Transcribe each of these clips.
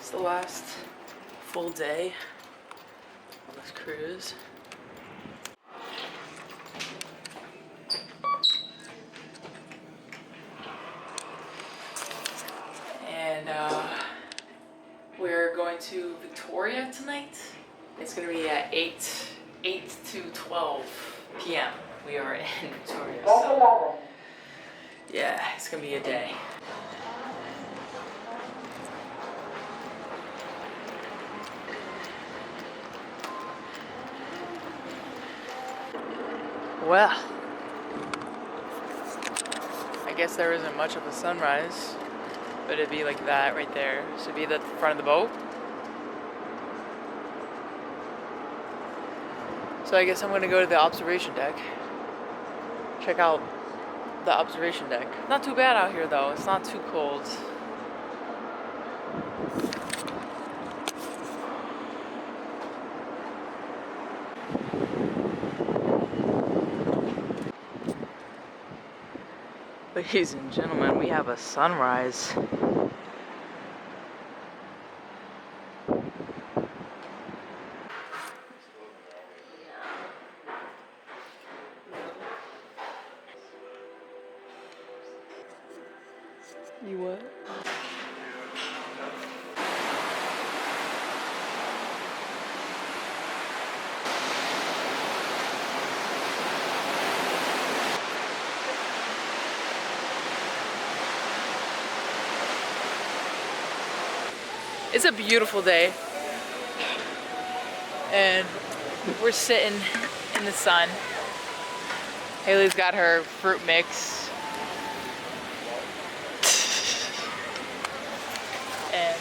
It's the last full day on this cruise. And we're going to Victoria tonight. It's gonna be at 8 to 12 p.m. We are in Victoria, so yeah, it's gonna be a day. Well, I guess there isn't much of a sunrise, but it'd be like that right there. So it'd be at the front of the boat. So I guess I'm gonna go to the observation deck. Check out the observation deck. Not too bad out here though, it's not too cold. Ladies and gentlemen, we have a sunrise. You what? It's a beautiful day, and we're sitting in the sun. Haley's got her fruit mix, and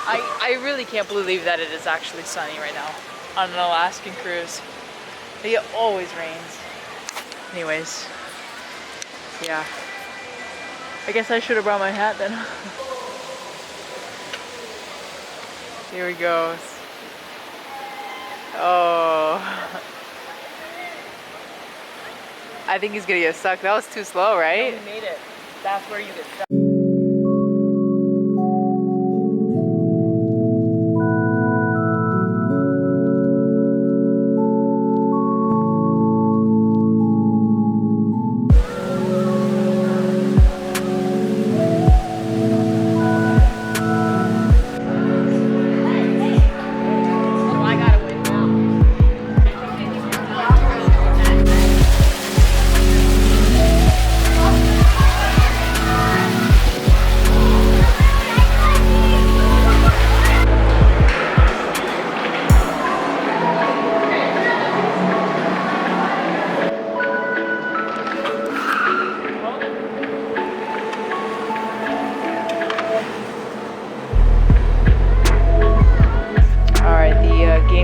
I really can't believe that it is actually sunny right now on an Alaskan cruise. It always rains. Anyways, yeah. I guess I should have brought my hat then. Here we go. Oh. I think he's gonna get stuck. That was too slow, right? No, you made it. That's where you get stuck.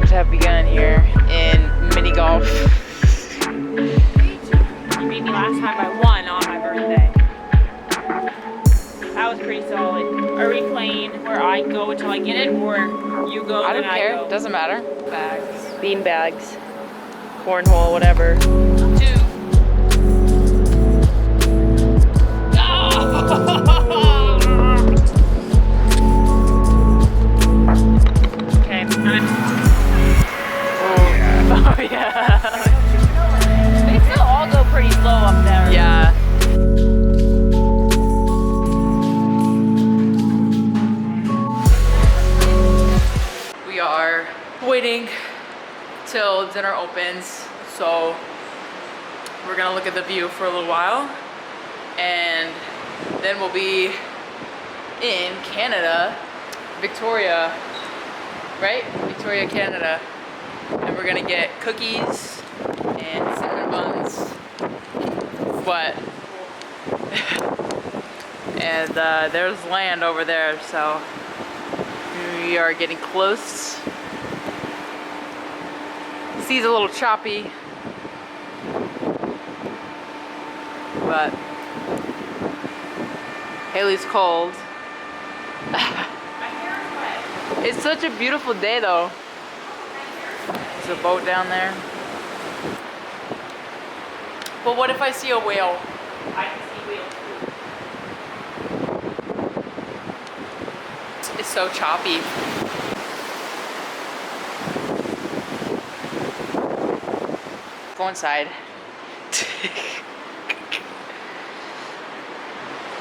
Have begun here in mini golf. You beat me last time by 1 on my birthday. That was pretty solid. Are we playing where I go until I get it, or you go I and don't care. I go? Doesn't matter. Bags. Bean bags, cornhole, whatever. 2. Okay, Oh yeah. they still all go pretty slow up there. Yeah. We are waiting till dinner opens, so we're gonna look at the view for a little while, and then we'll be in Canada, Victoria, right? Victoria, Canada. And we're gonna get cookies and cinnamon buns. But and there's land over there, so we are getting close. The sea's a little choppy, but Haley's cold. It's such a beautiful day though. There's a boat down there. But what if I see a whale? I can see wheels too. It's so choppy. Go inside.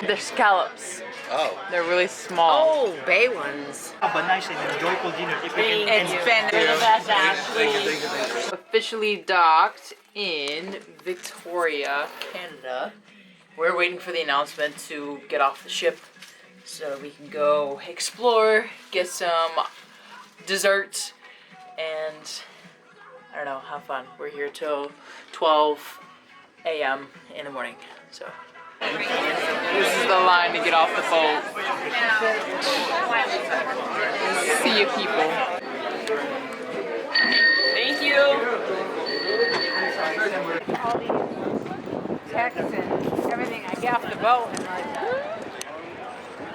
They're scallops. Oh. They're really small. Oh, bay ones. Have a nice and enjoyable dinner. If we can It's been You're the best, Ashley. officially docked in Victoria, Canada. We're waiting for the announcement to get off the ship so we can go explore, get some dessert, and I don't know, have fun. We're here till 12 a.m. in the morning, so. This is the line to get off the boat. See you people. Thank you. All these texts and everything. I get off the boat and I'm like,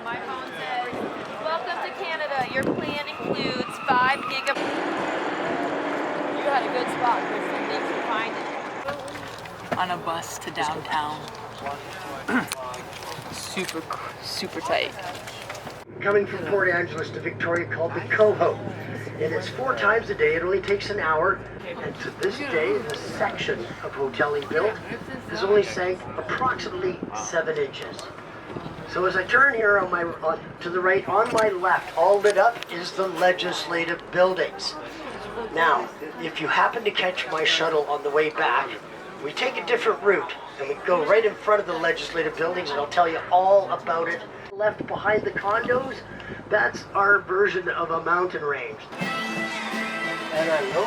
My phone says, "Welcome to Canada. Your plan includes 5 gigabytes." You had a good spot, Kristen. Thanks for finding it. On a bus to downtown. super tight. Coming from Port Angeles to Victoria called the Coho. And it's 4 times a day. It only takes an hour. And to this day, the section of hoteling built has only sank approximately 7 inches. So as I turn here to the right, on my left, all lit up is the legislative buildings. Now, if you happen to catch my shuttle on the way back, we take a different route and we go right in front of the legislative buildings, and I'll tell you all about it. Left behind the condos, that's our version of a mountain range. And I know.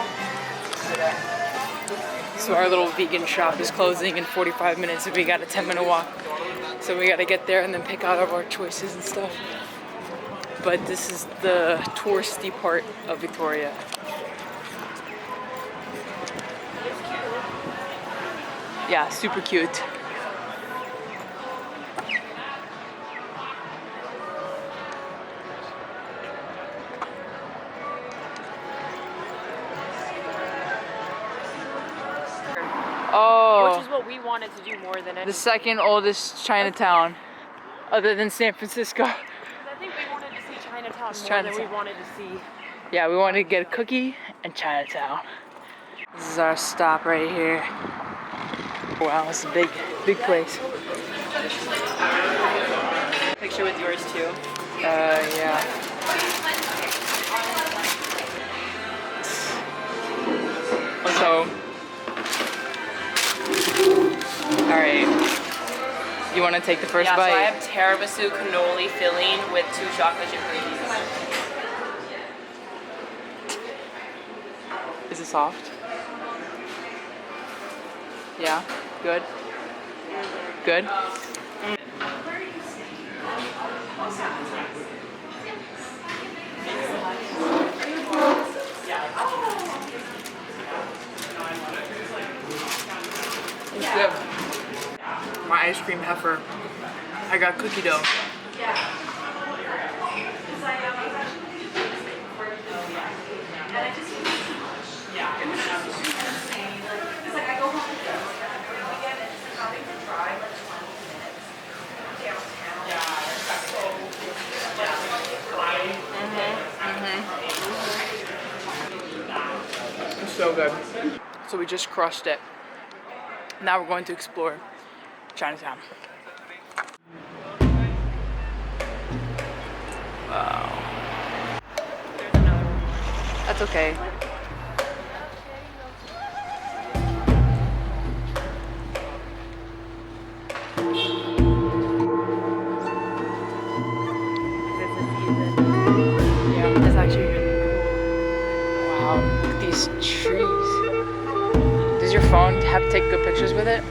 So our little vegan shop is closing in 45 minutes and we got a 10-minute walk. So we gotta get there and then pick out of our choices and stuff. But this is the touristy part of Victoria. Yeah, super cute. Oh, Which is what we wanted to do more than anything. the second oldest Chinatown, other than San Francisco. I think we wanted to see Chinatown more Chinatown. than we wanted to see. Yeah, we wanted to get a cookie and Chinatown. This is our stop right here. Wow, it's a big place. Picture with yours too. Yeah. So, all right. You want to take the first Yeah, bite? so I have tiramisu cannoli filling with 2 chocolate chip cookies. Is it soft? Yeah. Good. Good. It's good. My ice cream heifer. I got cookie dough. It's so good. So we just crushed it. Now we're going to explore Chinatown. Wow. That's okay. Yeah, that's actually really cool. Wow, look at these trees. Does your phone have to take good pictures with it?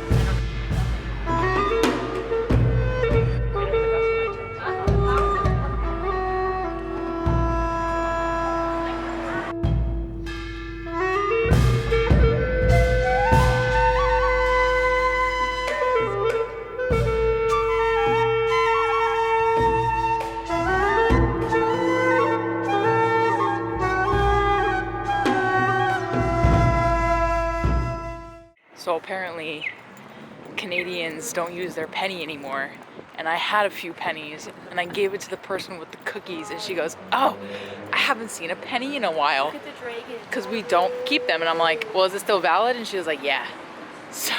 So apparently Canadians don't use their penny anymore. and I had a few pennies, and I gave it to the person with the cookies, and she goes, "Oh, I haven't seen a penny in a while, Look at the dragon. because we don't keep them." And I'm like, "Well, is it still valid?" And she was like, "Yeah." So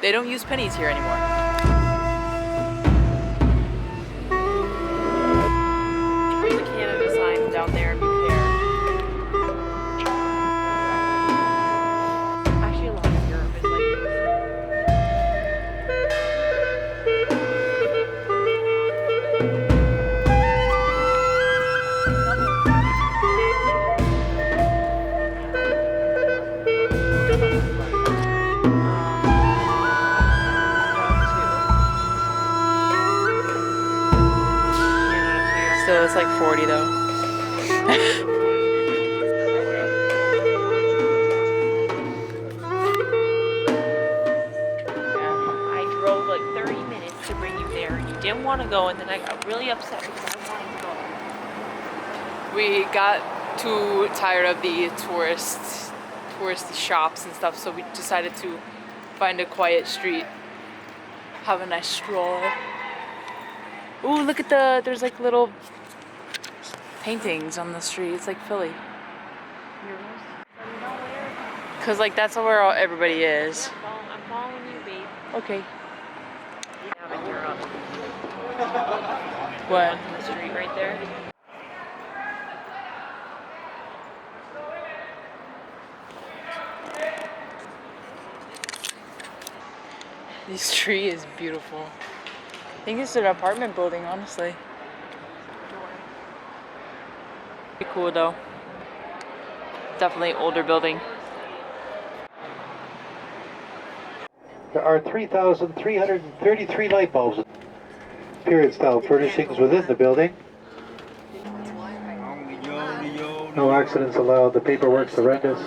they don't use pennies here anymore. There's a Canada sign down there. Be fair. Actually, a lot of Europe is like this. Still, it's like 40 though. I drove like 30 minutes to bring you there, and you didn't want to go, and then I got really upset because I wanted to go. We got too tired of the touristy shops and stuff, so we decided to find a quiet street, have a nice stroll. Ooh, look at there's like little paintings on the street. It's like Philly. Cause like that's where everybody is. I'm following you, babe. Okay. Down in Europe. What? The street right there. This tree is beautiful. I think it's an apartment building, honestly. Pretty cool though. Definitely older building. There are 3,333 light bulbs, period-style furnishings within the building. No accidents allowed. The paperwork's horrendous.